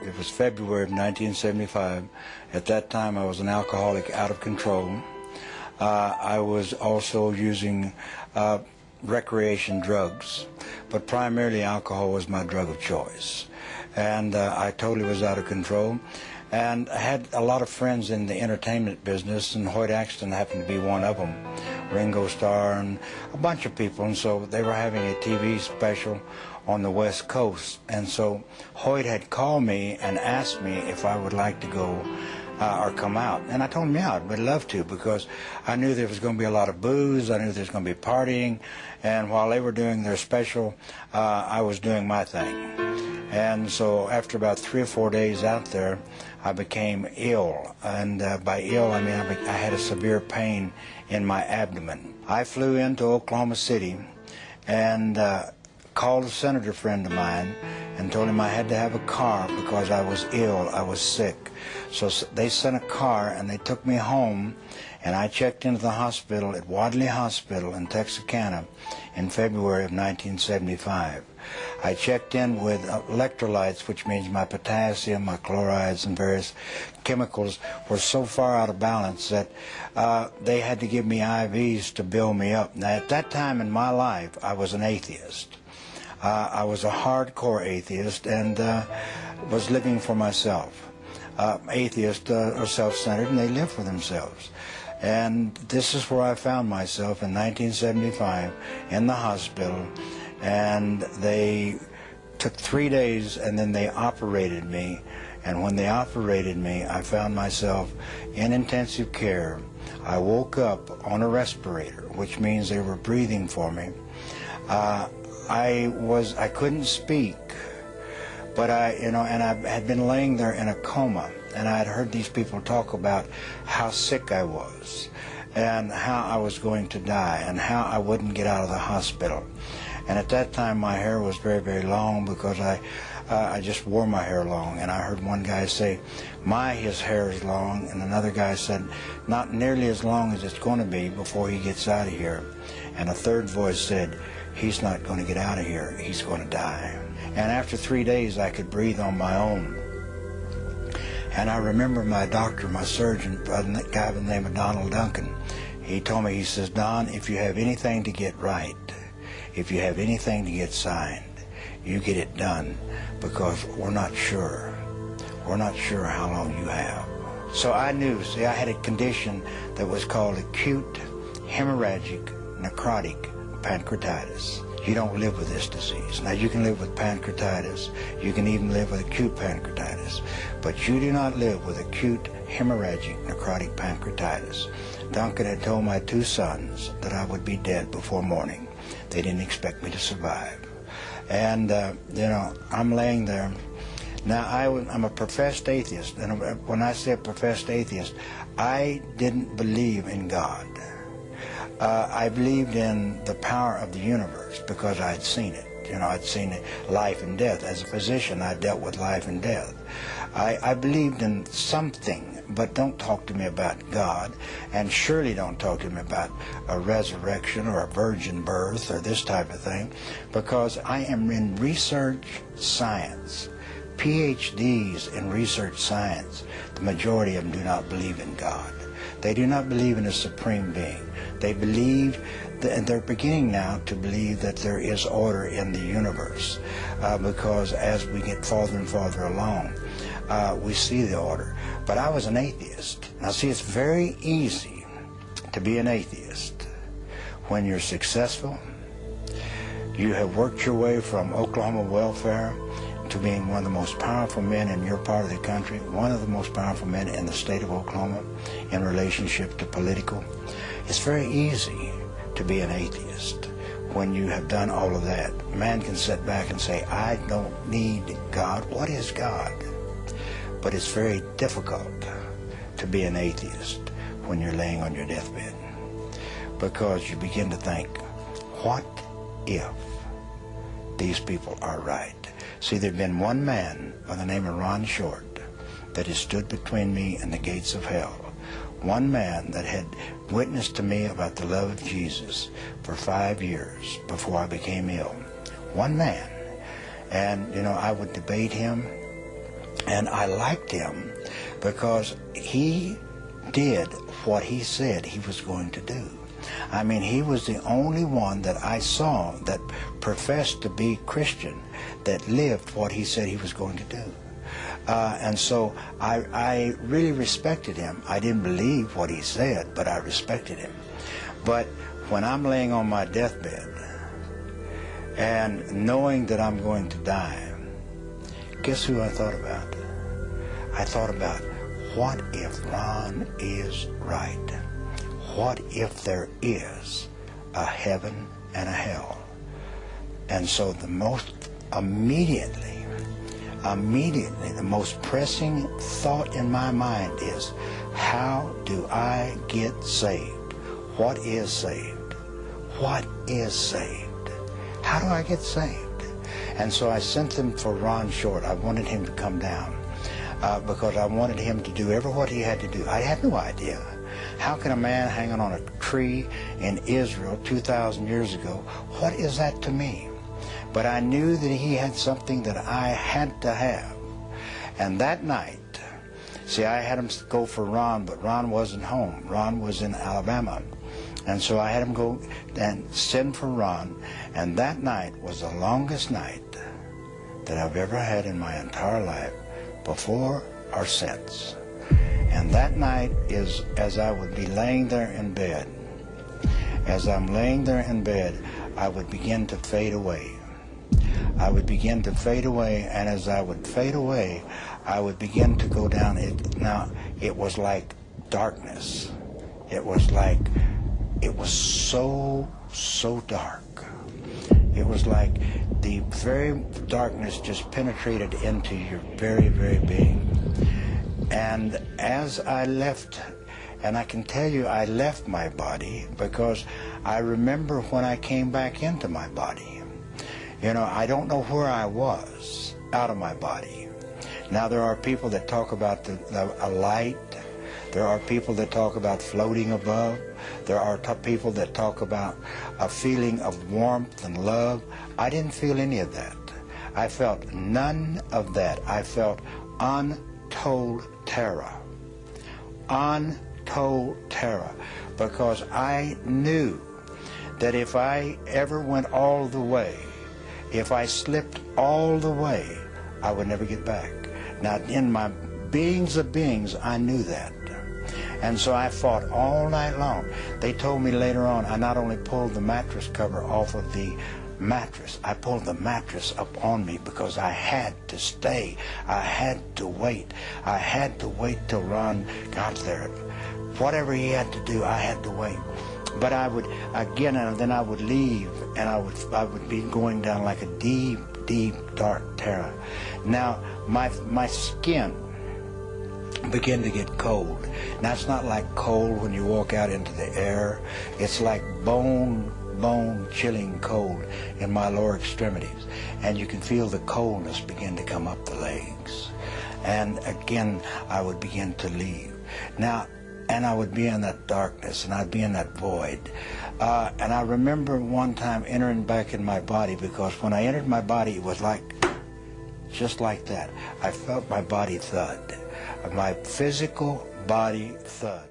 It was February of 1975. At that time, I was an alcoholic out of control. I was also using recreation drugs, but primarily alcohol was my drug of choice. And I totally was out of control. And I had a lot of friends in the entertainment business, and Whitaker happened to be one of them. Ringo Starr and a bunch of people, and so they were having a TV special on the West Coast. And so Hoyt had called me and asked me if I would like to go or come out. And I told him, yeah, I'd love to, because I knew there was going to be a lot of booze, I knew there was going to be partying, and while they were doing their special, I was doing my thing. And so after about 3 or 4 days out there, I became ill, and by ill I mean I had a severe pain in my abdomen. I flew into Oklahoma City and called a senator friend of mine and told him I had to have a car because I was ill, I was sick. So they sent a car and they took me home, and I checked into the hospital at Wadley Hospital in Texarkana in February of 1975. I checked in with electrolytes, which means my potassium, my chlorides, and various chemicals were so far out of balance that they had to give me IVs to build me up. Now, at that time in my life, I was an atheist. I was a hardcore atheist and was living for myself. Atheists are self-centered, and they live for themselves. And this is where I found myself in 1975 in the hospital. And they took 3 days, and then they operated me. And when they operated me, I found myself in intensive care. I woke up on a respirator, which means they were breathing for me. I couldn't speak, but I had been laying there in a coma, and I had heard these people talk about how sick I was, and how I was going to die, and how I wouldn't get out of the hospital. And at that time, my hair was very, very long, because I just wore my hair long. And I heard one guy say, his hair is long, and another guy said, not nearly as long as it's going to be before he gets out of here. And a third voice said, he's not going to get out of here, he's going to die. And after 3 days, I could breathe on my own. And I remember my doctor, my surgeon, a guy by the name of Donald Duncan, he told me, he says, Don, if you have anything to get right, if you have anything to get signed, you get it done, because we're not sure. We're not sure how long you have. So I knew, see, I had a condition that was called acute hemorrhagic necrotic pancreatitis. You don't live with this disease. Now, you can live with pancreatitis. You can even live with acute pancreatitis. But you do not live with acute hemorrhagic necrotic pancreatitis. Duncan had told my 2 sons that I would be dead before morning. They didn't expect me to survive. And, I'm laying there. Now, I'm a professed atheist. And when I say professed atheist, I didn't believe in God. I believed in the power of the universe because I had seen it. I'd seen it, life and death. As a physician, I dealt with life and death. I believed in something, but don't talk to me about God, and surely don't talk to me about a resurrection or a virgin birth or this type of thing, because I am in research science. PhDs in research science, the majority of them do not believe in God. They do not believe in a supreme being. They believe, and they're beginning now to believe that there is order in the universe, because as we get farther and farther along, we see the order. But I was an atheist. Now see, it's very easy to be an atheist when you're successful. You have worked your way from Oklahoma welfare to being one of the most powerful men in your part of the country, one of the most powerful men in the state of Oklahoma in relationship to political. It's very easy to be an atheist when you have done all of that. Man can sit back and say, I don't need God. What is God? But it's very difficult to be an atheist when you're laying on your deathbed, because you begin to think, what if these people are right? See, there'd been one man by the name of Ron Short that has stood between me and the gates of hell. One man that had witnessed to me about the love of Jesus for 5 years before I became ill. One man. And, I would debate him. And I liked him because he did what he said he was going to do. I mean, he was the only one that I saw that professed to be Christian, that lived what he said he was going to do. And so I really respected him. I didn't believe what he said, but I respected him. But when I'm laying on my deathbed and knowing that I'm going to die, guess who I thought about? I thought about, what if Ron is right? What if there is a heaven and a hell? And so the most immediately, the most pressing thought in my mind is, how do I get saved? What is saved? What is saved? How do I get saved? And so I sent them for Ron Short. I wanted him to come down because I wanted him to do what he had to do. I had no idea. How can a man hanging on a tree in Israel 2,000 years ago, what is that to me? But I knew that he had something that I had to have. And that night, see, I had him go for Ron, but Ron wasn't home. Ron was in Alabama. And so I had him go and send for Ron. And that night was the longest night that I've ever had in my entire life, before or since. And that night is, as I would be laying there in bed, as I'm laying there in bed, I would begin to fade away. I would begin to fade away, and as I would fade away, I would begin to go down. Now, it was like darkness. It was so dark. It was like the very darkness just penetrated into your very, very being. And as I left, and I can tell you I left my body because I remember when I came back into my body. You know, I don't know where I was out of my body. Now, there are people that talk about a light. There are people that talk about floating above. There are people that talk about a feeling of warmth and love. I didn't feel any of that. I felt none of that. I felt untold terror. Untold terror. Because I knew that if I ever went all the way, if I slipped all the way, I would never get back. Now, in my beings of beings, I knew that. And so I fought all night long. They told me later on, I not only pulled the mattress cover off of the mattress, I pulled the mattress up on me because I had to stay. I had to wait. I had to wait till Ron got there. Whatever he had to do, I had to wait. But I would, again, and then I would leave, and I would be going down like a deep, deep, dark terror. Now, my skin began to get cold. Now, it's not like cold when you walk out into the air. It's like bone-chilling cold in my lower extremities. And you can feel the coldness begin to come up the legs. And again, I would begin to leave. Now, and I would be in that darkness, and I'd be in that void. And I remember one time entering back in my body, because when I entered my body, it was like, just like that. I felt my body thud. My physical body thud.